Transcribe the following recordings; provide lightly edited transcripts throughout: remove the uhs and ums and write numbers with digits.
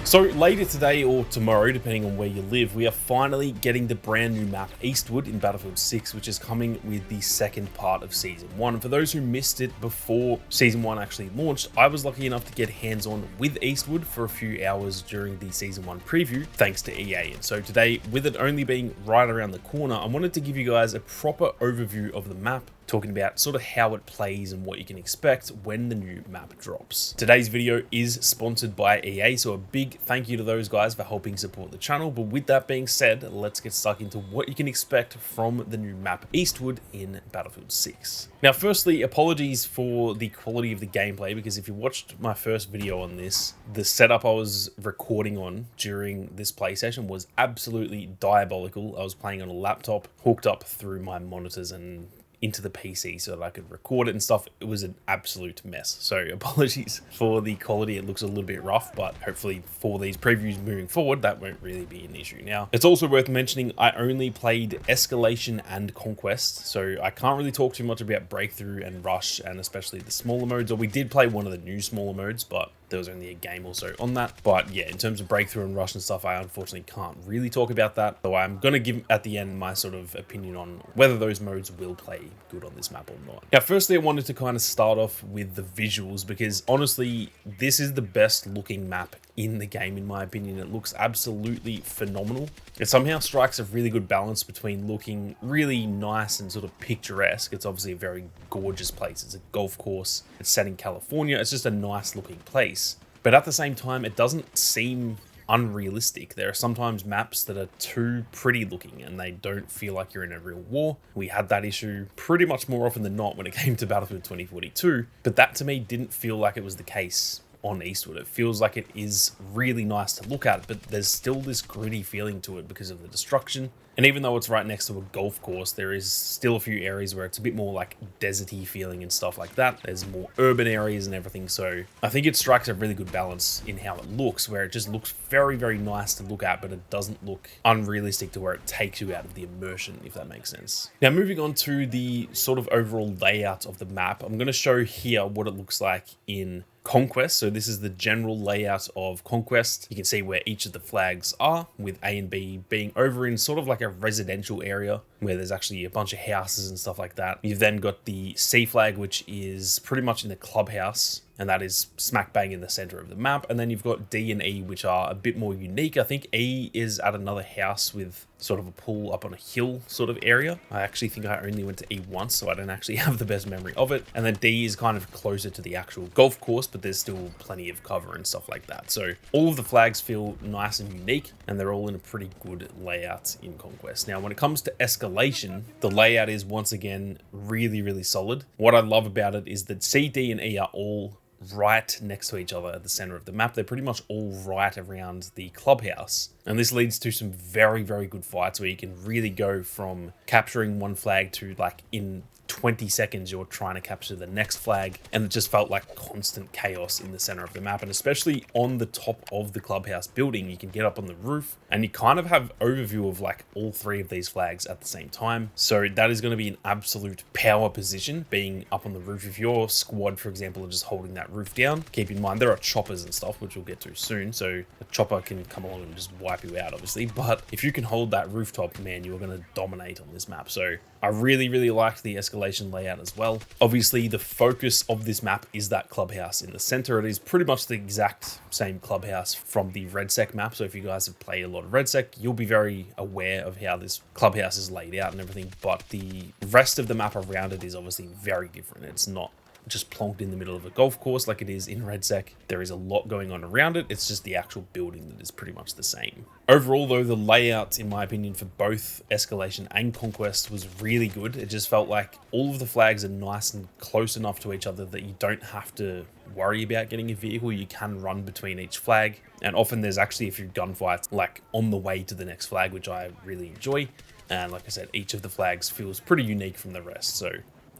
So later today or tomorrow, depending on where you live, we are finally getting the brand new map Eastwood in Battlefield 6, which is coming with the second part of Season 1. For those who missed it before Season 1 actually launched, I was lucky enough to get hands-on with Eastwood for a few hours during the Season 1 preview, thanks to EA. And so today, with it only being right around the corner, I wanted to give you guys a proper overview of the map, talking about sort of how it plays and what you can expect when the new map drops. Today's video is sponsored by EA, so a big thank you to those guys for helping support the channel. But with that being said, let's get stuck into what you can expect from the new map Eastwood in Battlefield 6. Now, firstly, apologies for the quality of the gameplay, because if you watched my first video on this, the setup I was recording on during this play session was absolutely diabolical. I was playing on a laptop hooked up through my monitors and into the PC so that I could record it and stuff. It was an absolute mess. So apologies for the quality. It looks a little bit rough, but hopefully for these previews moving forward, that won't really be an issue. Now, it's also worth mentioning I only played Escalation and Conquest, so I can't really talk too much about Breakthrough and Rush, and especially the smaller modes. Or we did play one of the new smaller modes, but there was only a game or so on that. But yeah, in terms of Breakthrough and Rush and stuff, I unfortunately can't really talk about that. So I'm going to give at the end my sort of opinion on whether those modes will play good on this map or not. Now, firstly, I wanted to kind of start off with the visuals, because honestly, this is the best looking map in the game, in my opinion. It looks absolutely phenomenal. It somehow strikes a really good balance between looking really nice and sort of picturesque. It's obviously a very gorgeous place. It's a golf course. It's set in California. It's just a nice looking place. But at the same time, it doesn't seem unrealistic. There are sometimes maps that are too pretty looking and they don't feel like you're in a real war. We had that issue pretty much more often than not when it came to Battlefield 2042, but that to me didn't feel like it was the case on Eastwood. It feels like it is really nice to look at, but there's still this gritty feeling to it because of the destruction. And even though it's right next to a golf course, there is still a few areas where it's a bit more like deserty feeling and stuff like that. There's more urban areas and everything. So I think it strikes a really good balance in how it looks, where it just looks very, very nice to look at, but it doesn't look unrealistic to where it takes you out of the immersion, if that makes sense. Now, moving on to the sort of overall layout of the map, I'm going to show here what it looks like in Conquest. So this is the general layout of Conquest. You can see where each of the flags are, with A and B being over in sort of like a residential area where there's actually a bunch of houses and stuff like that. You've then got the C flag, which is pretty much in the clubhouse, and that is smack bang in the center of the map. And then you've got D and E, which are a bit more unique. I think E is at another house with sort of a pool up on a hill sort of area. I actually think I only went to E once, so I don't actually have the best memory of it. And then D is kind of closer to the actual golf course, but there's still plenty of cover and stuff like that. So all of the flags feel nice and unique, and they're all in a pretty good layout in Conquest. Now, when it comes to Escalation, the layout is once again really, really solid. What I love about it is that C, D, and E are all right next to each other at the center of the map. They're pretty much all right around the clubhouse. And this leads to some very, very good fights where you can really go from capturing one flag to like in 20 seconds you're trying to capture the next flag, and it just felt like constant chaos in the center of the map. And especially on the top of the clubhouse building, you can get up on the roof and you kind of have overview of like all three of these flags at the same time. So that is going to be an absolute power position, being up on the roof. If your squad, for example, are just holding that roof down, keep in mind there are choppers and stuff, which we'll get to soon, so a chopper can come along and just wipe you out, obviously. But if you can hold that rooftop, man, you're going to dominate on this map. So I really, really liked the Escalation layout as well. Obviously, the focus of this map is that clubhouse in the center. It is pretty much the exact same clubhouse from the RedSec map. So if you guys have played a lot of RedSec, you'll be very aware of how this clubhouse is laid out and everything. But the rest of the map around it is obviously very different. It's not just plonked in the middle of a golf course like it is in RedSec. There is a lot going on around it. It's just the actual building that is pretty much the same. Overall, though, the layout, in my opinion, for both Escalation and Conquest was really good. It just felt like all of the flags are nice and close enough to each other that you don't have to worry about getting a vehicle. You can run between each flag, and often there's actually a few gunfights like on the way to the next flag, which I really enjoy. And like I said, each of the flags feels pretty unique from the rest. So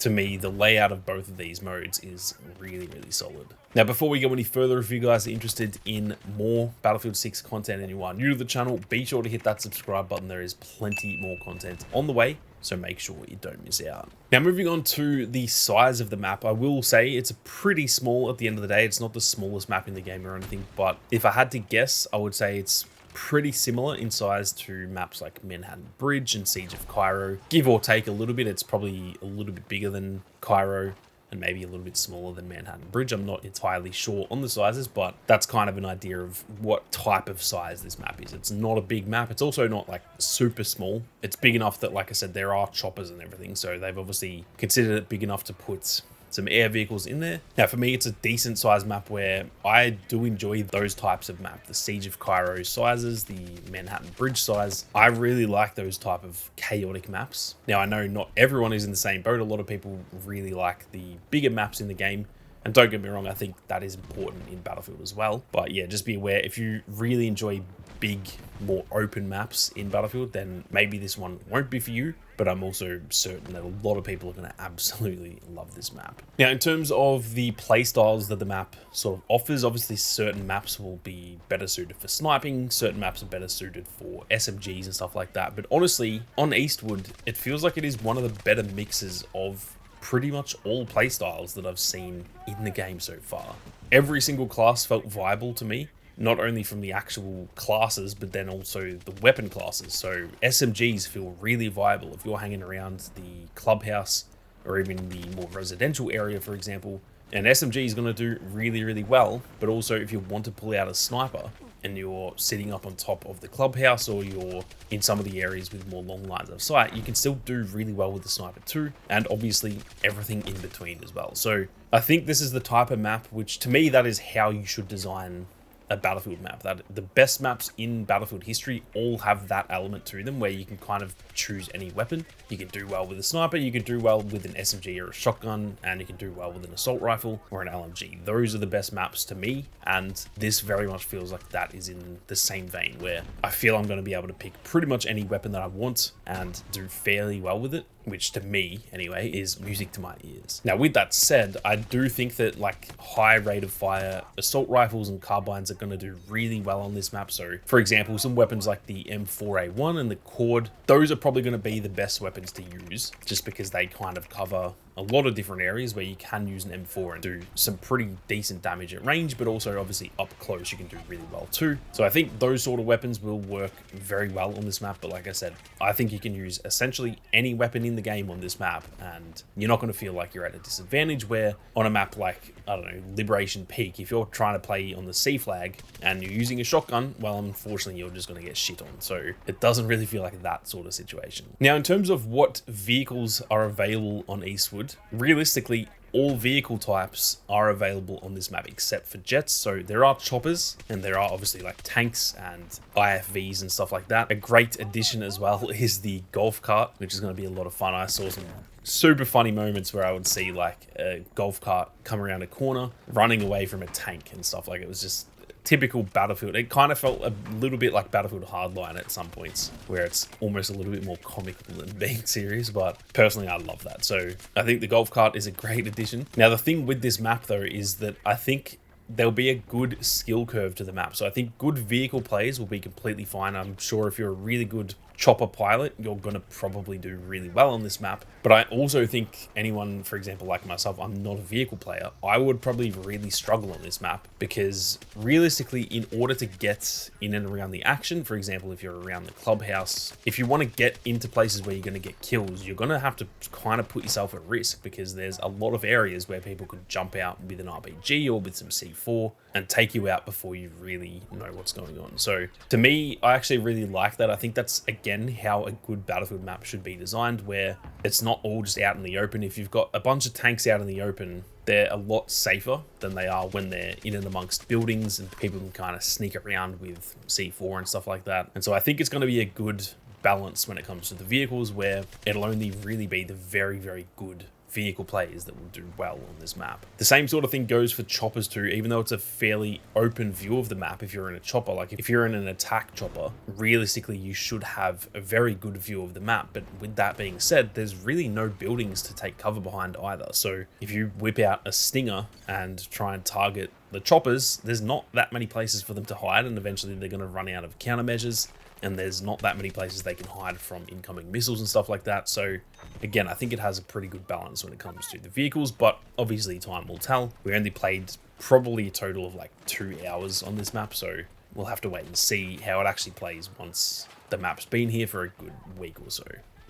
to me, the layout of both of these modes is really, really solid. Now, before we go any further, if you guys are interested in more Battlefield 6 content and you are new to the channel, be sure to hit that subscribe button. There is plenty more content on the way, so make sure you don't miss out. Now, moving on to the size of the map, I will say it's pretty small at the end of the day. It's not the smallest map in the game or anything, but if I had to guess, I would say it's pretty similar in size to maps like Manhattan Bridge and Siege of Cairo. Give or take a little bit, it's probably a little bit bigger than Cairo and maybe a little bit smaller than Manhattan Bridge. I'm not entirely sure on the sizes, but that's kind of an idea of what type of size this map is. It's not a big map. It's also not like super small. It's big enough that, like I said, there are choppers and everything. So they've obviously considered it big enough to put some air vehicles in there. Now, for me, it's a decent sized map where I do enjoy those types of map. The Siege of Cairo sizes, the Manhattan Bridge size. I really like those type of chaotic maps. Now, I know not everyone is in the same boat. A lot of people really like the bigger maps in the game. And don't get me wrong, I think that is important in Battlefield as well. But yeah, just be aware, if you really enjoy big, more open maps in Battlefield, then maybe this one won't be for you. But I'm also certain that a lot of people are going to absolutely love this map. Now, in terms of the playstyles that the map sort of offers, obviously certain maps will be better suited for sniping, certain maps are better suited for SMGs and stuff like that. But honestly, on Eastwood, it feels like it is one of the better mixes of pretty much all playstyles that I've seen in the game so far. Every single class felt viable to me, not only from the actual classes, but then also the weapon classes. So SMGs feel really viable if you're hanging around the clubhouse or even the more residential area, for example. An SMG is going to do really, really well, but also if you want to pull out a sniper and you're sitting up on top of the clubhouse or you're in some of the areas with more long lines of sight, you can still do really well with the sniper too, and obviously everything in between as well. So I think this is the type of map which, to me, that is how you should design a Battlefield map. That the best maps in Battlefield history all have that element to them where you can kind of choose any weapon. You can do well with a sniper, you can do well with an SMG or a shotgun, and you can do well with an assault rifle or an LMG. Those are the best maps to me, and this very much feels like that is in the same vein where I feel I'm going to be able to pick pretty much any weapon that I want and do fairly well with it, which to me anyway is music to my ears. Now, with that said, I do think that like high rate of fire assault rifles and carbines are going to do really well on this map. So for example, some weapons like the M4A1 and the Cord, those are probably going to be the best weapons to use just because they kind of cover a lot of different areas where you can use an M4 and do some pretty decent damage at range, but also obviously up close you can do really well too. So I think those sort of weapons will work very well on this map. But like I said, I think you can use essentially any weapon in the game on this map and you're not going to feel like you're at a disadvantage, where on a map like, I don't know, Liberation Peak, if you're trying to play on the C flag and you're using a shotgun, well, unfortunately you're just going to get shit on. So it doesn't really feel like that sort of situation. Now, in terms of what vehicles are available on Eastwood, realistically, all vehicle types are available on this map except for jets. So there are choppers and there are obviously like tanks and IFVs and stuff like that. A great addition as well is the golf cart, which is going to be a lot of fun. I saw some super funny moments where I would see like a golf cart come around a corner running away from a tank and stuff. Like, it was just typical Battlefield. It kind of felt a little bit like Battlefield Hardline at some points, where it's almost a little bit more comical than being serious, but personally I love that. So I think the golf cart is a great addition. Now, the thing with this map though is that I think there'll be a good skill curve to the map. So I think good vehicle players will be completely fine. I'm sure if you're a really good chopper pilot, you're going to probably do really well on this map. But I also think anyone, for example, like myself, I'm not a vehicle player, I would probably really struggle on this map, because realistically, in order to get in and around the action, for example, if you're around the clubhouse, if you want to get into places where you're going to get kills, you're going to have to kind of put yourself at risk, because there's a lot of areas where people could jump out with an RPG or with some C4 and take you out before you really know what's going on. So to me, I actually really like that. I think that's, again, how a good Battlefield map should be designed, where it's not all just out in the open. If you've got a bunch of tanks out in the open, they're a lot safer than they are when they're in and amongst buildings and people can kind of sneak around with C4 and stuff like that. And so I think it's going to be a good balance when it comes to the vehicles, where it'll only really be the very, very good vehicle players that will do well on this map. The same sort of thing goes for choppers too, even though it's a fairly open view of the map. If you're in a chopper, like if you're in an attack chopper, realistically you should have a very good view of the map. But with that being said, there's really no buildings to take cover behind either. So if you whip out a stinger and try and target the choppers, there's not that many places for them to hide, and eventually they're going to run out of countermeasures, and there's not that many places they can hide from incoming missiles and stuff like that. So again, I think it has a pretty good balance when it comes to the vehicles, but obviously time will tell. We only played probably a total of like 2 hours on this map, so we'll have to wait and see how it actually plays once the map's been here for a good week or so.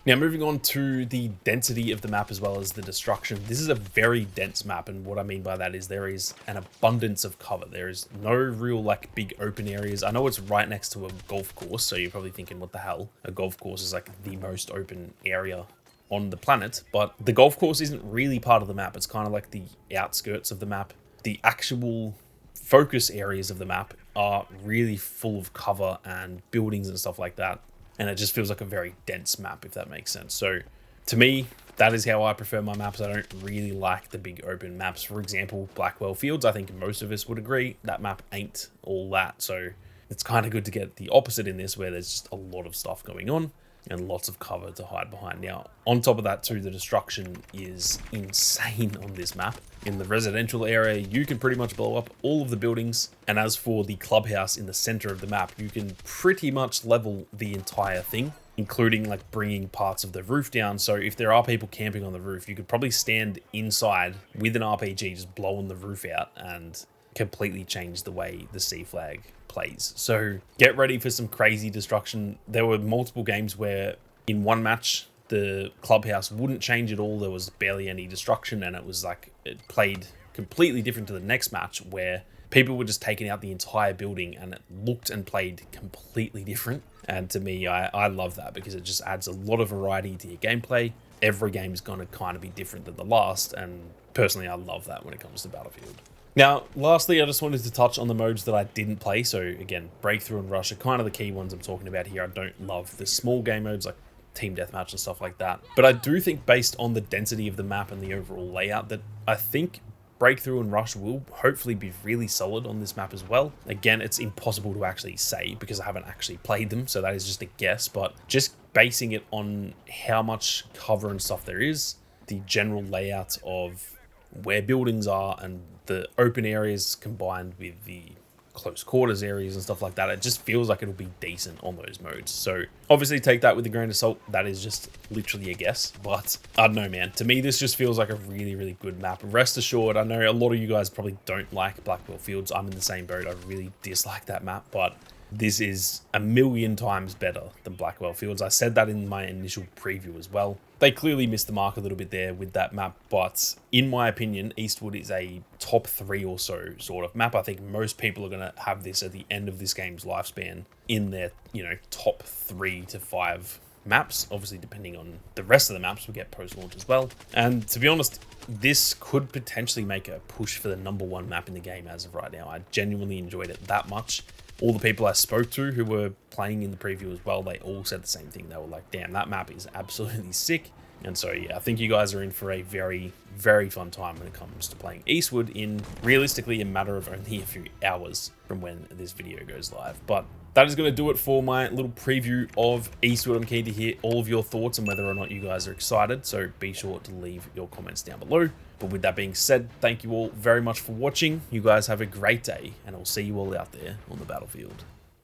Now, moving on to the density of the map as well as the destruction. This is a very dense map, and what I mean by that is there is an abundance of cover. There is no real like big open areas. I know it's right next to a golf course, so you're probably thinking, what the hell? A golf course is like the most open area on the planet, but the golf course isn't really part of the map. It's kind of like the outskirts of the map. The actual focus areas of the map are really full of cover and buildings and stuff like that. And it just feels like a very dense map, if that makes sense. So to me, that is how I prefer my maps. I don't really like the big open maps. For example, Blackwell Fields, I think most of us would agree that map ain't all that. So it's kind of good to get the opposite in this, where there's just a lot of stuff going on and lots of cover to hide behind. Now, on top of that too, the destruction is insane on this map. In the residential area, you can pretty much blow up all of the buildings. And as for the clubhouse in the center of the map, you can pretty much level the entire thing, including like bringing parts of the roof down. So if there are people camping on the roof, you could probably stand inside with an RPG, just blowing the roof out and completely change the way the C flag plays. So get ready for some crazy destruction. There were multiple games where in one match the clubhouse wouldn't change at all. There was barely any destruction, and it was like it played completely different to the next match where people were just taking out the entire building and it looked and played completely different. And to me, I love that because it just adds a lot of variety to your gameplay. Every game is going to kind of be different than the last, and personally I love that when it comes to Battlefield. Now, lastly, I just wanted to touch on the modes that I didn't play. So again, Breakthrough and Rush are kind of the key ones I'm talking about here. I don't love the small game modes like Team Deathmatch and stuff like that. But I do think, based on the density of the map and the overall layout, that I think Breakthrough and Rush will hopefully be really solid on this map as well. Again, it's impossible to actually say because I haven't actually played them, so that is just a guess. But just basing it on how much cover and stuff there is, the general layout of where buildings are and the open areas combined with the close quarters areas and stuff like that, it just feels like it'll be decent on those modes. So obviously take that with a grain of salt. That is just literally a guess, but I don't know, man. To me, this just feels like a really, really good map. Rest assured, I know a lot of you guys probably don't like Blackwell Fields. I'm in the same boat. I really dislike that map, but this is a million times better than Blackwell Fields. I said that in my initial preview as well. They clearly missed the mark a little bit there with that map, but in my opinion, Eastwood is a top 3 or so sort of map. I think most people are going to have this at the end of this game's lifespan in their, top 3 to 5 maps, obviously depending on the rest of the maps we get post-launch as well. And to be honest, this could potentially make a push for the #1 map in the game as of right now. I genuinely enjoyed it that much. All the people I spoke to who were playing in the preview as well, they all said the same thing. They were like, damn, that map is absolutely sick. And so, yeah, I think you guys are in for a very, very fun time when it comes to playing Eastwood in realistically a matter of only a few hours from when this video goes live. But that is going to do it for my little preview of Eastwood. I'm keen to hear all of your thoughts and whether or not you guys are excited. So be sure to leave your comments down below. But with that being said, thank you all very much for watching. You guys have a great day, and I'll see you all out there on the battlefield.